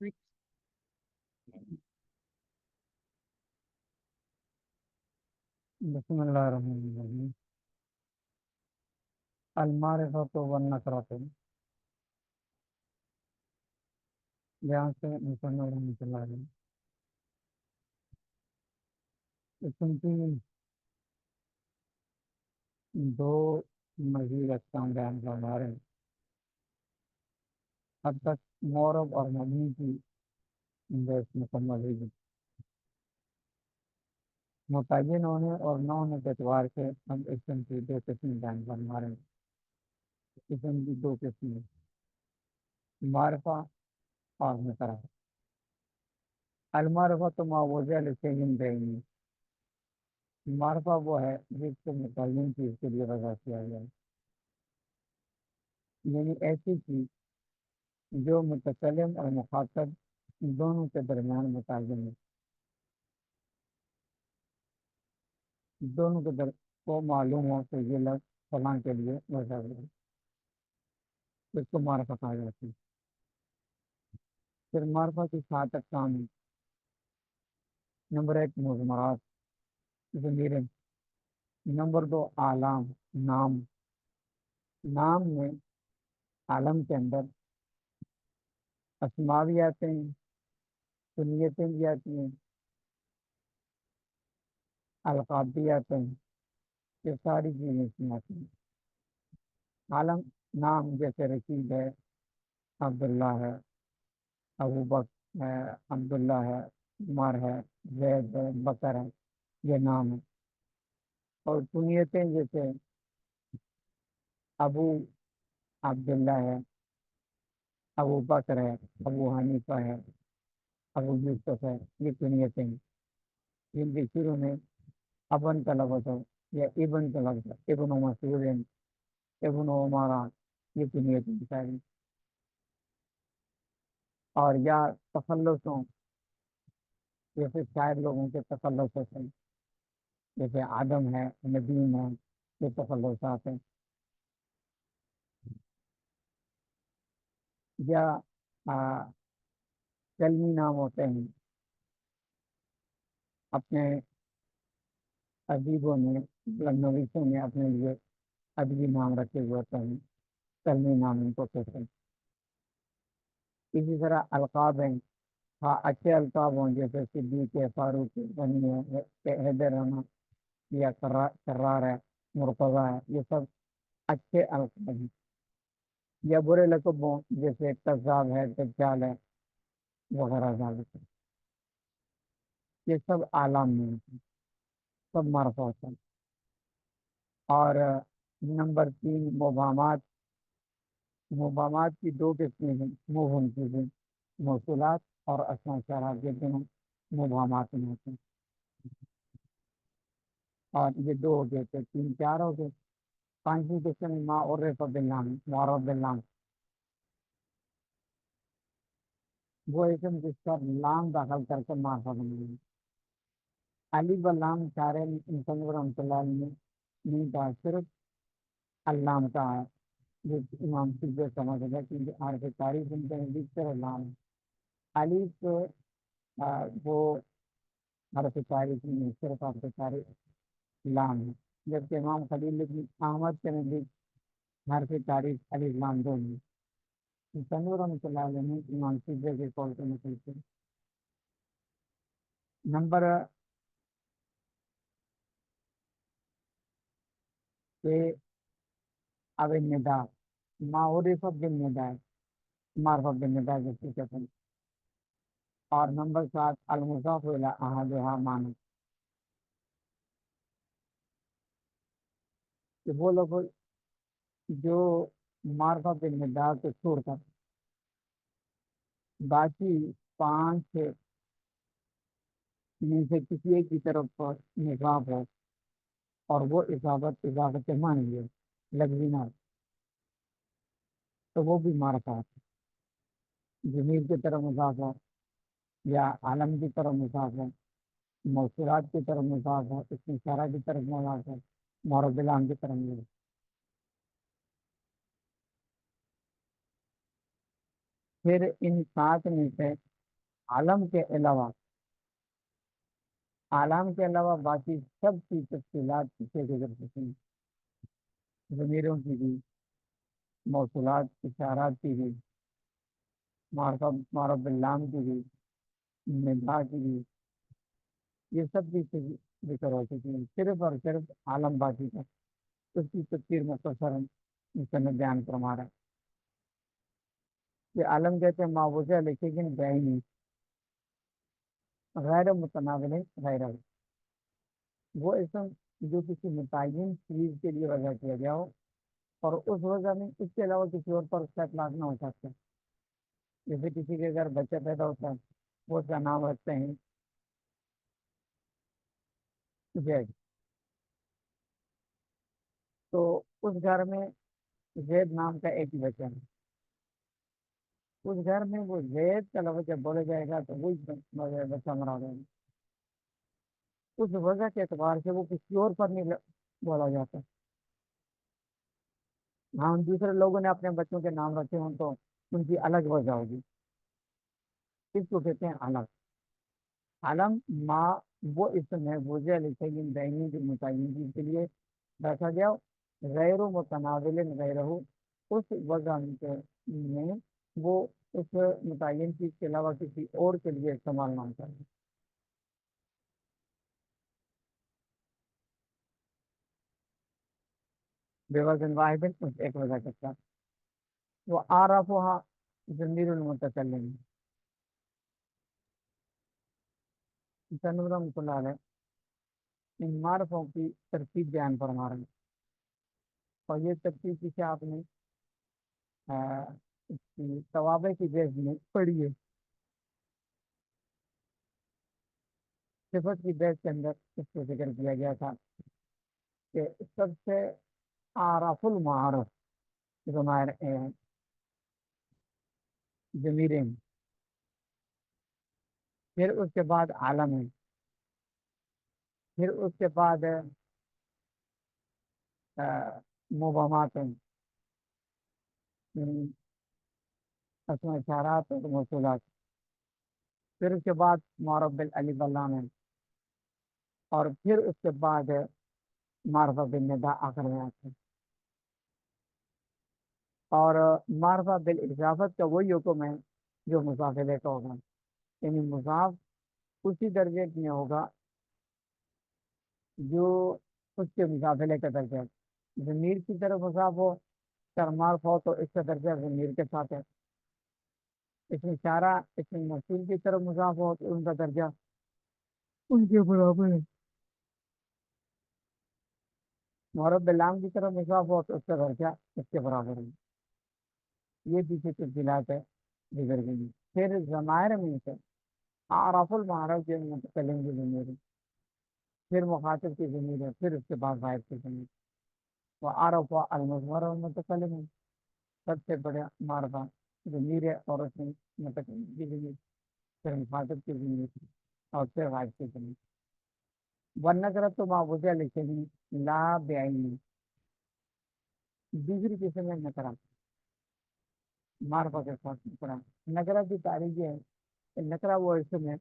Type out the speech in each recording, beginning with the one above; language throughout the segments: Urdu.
بسم اللہ الرحمن الرحیم۔ المعرفۃ والنکرۃ، جہاں سے مصنف رحمۃ اللہ علیہ اسم کی دو مزید اقسام بیان فرما رہے ہیں۔ اب تک معرب اور مبنی کی بحث مکمل ہوئی۔ متعین ہونے اور نہ ہونے کے اعتبار سے ہم اسم کی دو قسم بیان فرما رہے ہیں۔ اسم کی دو قسمیں، معرفہ اور نکرہ۔ المعرفۃ ما وضع لشیء بعینہ، معرفہ وہ ہے جس کو متعین چیز کے لیے وضع کیا گیا ہے، یعنی ایسی چیز جو متکلم اور مخاطب دونوں کے درمیان متعین ہے، دونوں کے کو معلوم ہو کہ یہ لفظ فلاں کے لیے وضع ہے، اس کو معرفہ کہا جاتا ہے۔ پھر معرفہ کی 7 اقسام ہیں۔ نمبر 1 مضمرات، ضمیریں۔ نمبر 2 اعلام، نام۔ نام میں عالم کے اندر اسماء بھی آتے ہیں، کنیتیں بھی آتی ہیں، القاب بھی آتے ہیں، یہ ساری چیزیں اس میں آتی ہیں۔ عالم نام جیسے رشید ہے، عبداللہ ہے، ابو بکر ہے، عبداللہ ہے، عمر ہے، زید ہے، بکر ہے، یہ نام ہے۔ اور کنیتیں جیسے ابو عبداللہ ہے، ابو بکر ہے، ابو حنیفہ ہے، ابو یوسف ہے، یہ کنیتیں ہیں جن کے شروع میں ابن کا لفظ ہو یا ابن کا لفظ ہو، ابن مسعود، ابن عمر، یہ کنیتیں ساری۔ اور یا تخلص ہوں، جیسے شاعر لوگوں کے تخلص ہوتے ہیں، جیسے آدم ہے، ندیم ہے، یہ تخلصات ہیں۔ یا آ، کلمی نام ہوتے ہیں، اپنے ادیبوں نے نویسوں نے اپنے لیے ادبی نام رکھے ہوئے ہوتے ہیں، کلمی نام ان کو کہتے ہیں۔ اسی طرح القاب ہیں، ہاں اچھے القاب ہوں جیسے صدیق ہے، فاروق ہے، غنی ہے، حیدر ہے یا کرار ہے، مرتضیٰ ہے، یہ سب اچھے القاب ہیں۔ یا برے لقب ہوں جیسے کذاب ہے، دجال ہے، وغیرہ ذالک، یہ سب اعلام میں ہوتے ہیں، سب معرفہ ہوتا ہے۔ اور نمبر 3 مبہمات۔ مبہمات کی 2 قسمیں ہیں، مبہم چیزیں، موصولات اور اسماء اشارات، یہ دونوں مبہمات میں ہوتے ہیں۔ اور یہ 2 ہو گئے تھے، 3 4 ہو گئے۔ 5ویں قسم ما عرف بالنام، معرف بالنام، وہ اسم جس پر لام داخل کر کے معرفہ بنے۔ الف و لام سارے مصنف رحمۃ اللہ علیہ نے نہیں کہا، صرف اللام کا ہے، جو امام سجدہ سمجھ گیا کیونکہ عارف تاریخ ان کے نزدیک صرف لام ہے۔ الف وہ حرف تاریخ نہیں، صرف حرف تاریخ لام ہے، جبکہ امام خلیل بن احمد کے نزدیک حرف تاریخ الف لام دو ہیں۔ مصنف رحمۃ اللہ علیہ نے امام سجدہ کے قول کو نقل کیا۔ نمبر 6 اب الندا، ما عرف بالندا، معرفہ بالندا جیسے کہتے ہیں۔ اور نمبر 7 المضاف الی احدھا معنی، کہ وہ لوگ جو معرفہ بالندا کو چھوڑ کر باقی 5 میں سے کسی ایک کی طرف پر نصاب ہو، اور وہ اضافت معنی ہے، لفظی نہ ہو، تو وہ بھی معرفہ ہے۔ ضمیر کی طرف مضاف ہو یا عالم کی طرف مضاف ہو، موصولات کی طرف مضاف ہو، اس میں اشارہ کی طرف مضاف ہو، معرف بالعام کی طرف مضاف ہو۔ پھر ان 7 میں سے عالم کے علاوہ، عالم کے علاوہ باقی سب کی تفصیلات پیچھے گزر چکی ہیں، ضمیروں کی بھی، موصولات اشارات کی بھی، معرب اللام کی بھی، ندا کی بھی، یہ سب کی ذکر ہو چکی ہیں، صرف اور صرف عالم باقی کا اس کی تفسیر مختصر مصنف بیان فرما رہا ہے کہ عالم کہتے ہیں معوضہ لیکن بعینی غیر متناول غیر، وہ اسم جو کسی متعین چیز کے لیے وضع کیا گیا ہو اور اس وجہ میں اس کے علاوہ کسی اور پر اس کا اطلاق نہ ہو سکتا، جیسے کسی کے گھر بچہ پیدا ہوتا ہے وہ اس کا نام رکھتے ہیں زید، تو اس گھر میں زید نام کا ایک ہی بچہ ہے، اس گھر میں وہ زید کا لفظ جب بولا جائے گا تو وہی بچہ مراد ہوگا، اس وجہ کے اعتبار سے وہ کسی اور پر نہیں بولا جاتا۔ ہاں دوسرے لوگوں نے اپنے بچوں کے نام رکھے ہوں تو ان کی الگ وجہ ہوگی، اس کو کہتے ہیں الگ علم ما، وہ اسم ہے وجہ لشیء بعینی جو متعین چیز کے لیے رکھا گیا، غیر متناول غیرہ، اس وضع میں وہ اس متعین چیز کے علاوہ کسی اور کے لیے استعمال نہ ہوتا ہے۔ بے وزن واحد اس ایک وجہ کے ساتھ، وہ عارفها ضمیر المتکلم، تنور رحمۃ اللہ علیہ ان معرفوں کی ترتیب بیان فرما رہے ہیں، اور یہ ترتیب کسی آپ نے اس کی توابع کی جیز میں پڑھی ہے، صفت کی بیس کے اندر اس کو ذکر کیا گیا تھا کہ سب سے عارف المعارف ضمائر ضمیریں، پھر اس کے بعد عالم ہے، پھر اس کے بعد مبہمات ہیں، اس میں اشارات اور موصولات، پھر اس کے بعد معرب بالالف واللام ہے، اور پھر اس کے بعد معرفہ بالندا آخر میں آتے ہیں، اور معرفہ بالاضافت کا وہی حکم ہے جو مضاف الیہ کا ہوگا، یعنی مضاف اسی درجے میں ہوگا جو اس کے مضاف الیہ کا درجہ ہے، ضمیر کی طرف مضاف ہو سر معرف ہو تو اس کا درجہ ضمیر کے ساتھ ہے، اس میں اشارہ اس میں موصول کی طرف مضاف ہو تو ان کا درجہ ان کے برابر ہے، معرب باللام کی طرف مضاف ہو تو اس کا درجہ اس کے برابر ہے، یہ پیچھے تفصیلات ہے ذکر کی گئی۔ پھر ضمائر میں سے اعراف المعارف جو متکلم کی ضمیر ہے، پھر مخاطب کی ضمیر ہے، پھر اس کے بعد غائب کی ضمیر، وہ عارف المضمر المتکلم ہے، سب سے بڑے معرفہ ضمیر ہے اور اس میں متکلم کی ضمیر، پھر مخاطب کی ضمیر اور پھر غائب کی ضمیر، والنکرۃ ما وضع لشیء لا بعینہ، دوسری قسم ہے نکرہ، معرفہ کے ساتھ نکرہ، نکرہ کی تعریف یہ ہے کہ نکرہ وہ اسم ہے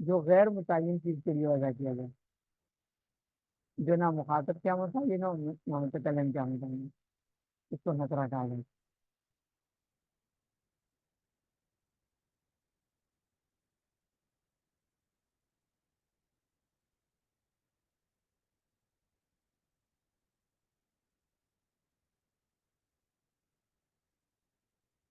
جو غیر متعین چیز کے لیے وضع کیا جائے، جو نہ مخاطب کیا متعین ہو نہ متکلم کیا متعین، اس کو نکرہ کہا جائے،